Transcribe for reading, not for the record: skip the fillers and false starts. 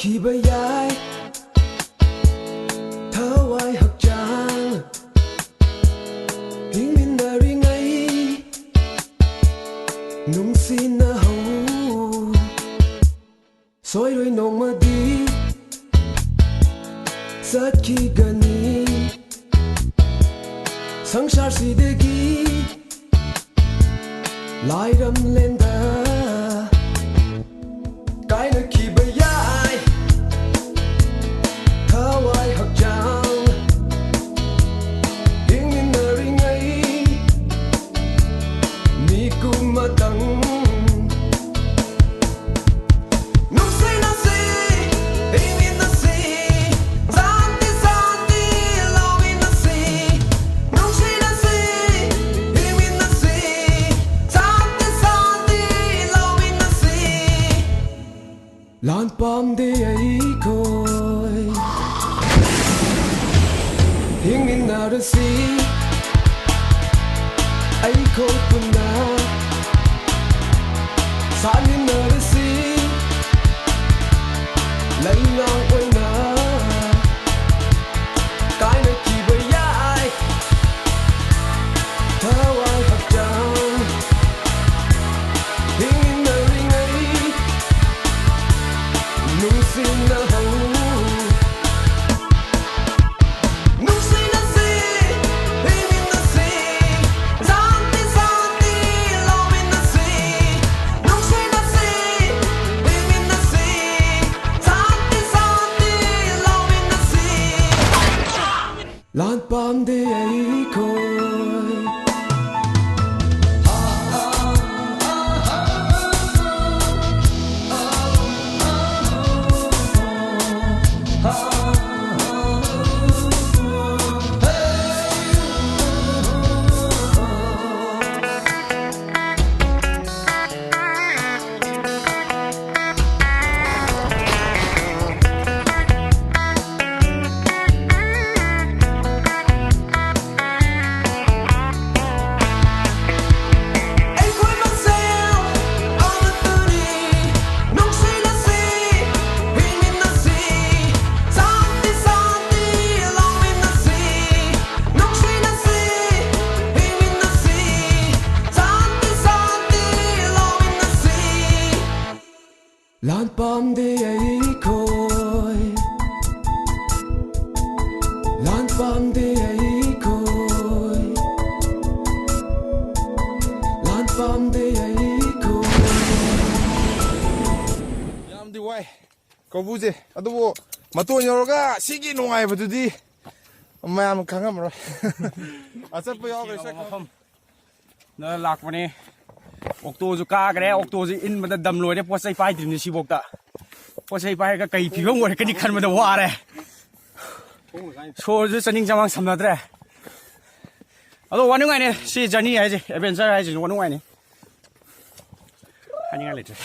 ขี่ใบยายเธอไว้หักจางหิงมินนารีไงนุ่งสีหน้าหูสวยด้วยนงมาดีสัตขี้กันนี้สังชาสีเดกีลายรำเล่นตากายนักขี่ใบยายเธอไว้หักจางหิงมินนารีไงมีกูมาตั้งลานปามเดไอคอยหิงมินนาร์ซีไอคอยปุ่นนาสานมินนาร์ซีไหลนางไว้นากายนักขี่ใบยายเธอไว้หักจางหิงมินนารีไงนุ่งสีหน้าหูนุ่งสีหน้าสีหิงมินนาสีสันติลาวินนาสีนุ่งสีหน้าสีหิงมินนาสีสันติลาวินนาสีลานปามเดไอคอยลานปามเดไอคอยลานปามเดไอคอยลานปามเดไอคอยยามดีไว้ก็บูจิอะตัวมาตัวนี้เราก็สิกินหน่อยพอดีแม่มันขังกันมั้ยอาจจะไปเอาไปสักคำนั่นหลักวันนี้ออกตัวจุกากันแล้วออกตัวจะอินมันจะดำลอยได้พอใส่ไฟถึงในชีวกตะพอใส่ไฟก็ไก่ผิวหมดกันนี่คันมันจะว่าเลยโชว์จะสนิทจังมังสำนักเลยเอาตัววันนึงไงเนี่ยสิจะนี่ไงสิเอเวนเจอร์ไงสิวันนึงไงเนี่ยอันนี้ไงเลยจ้ะ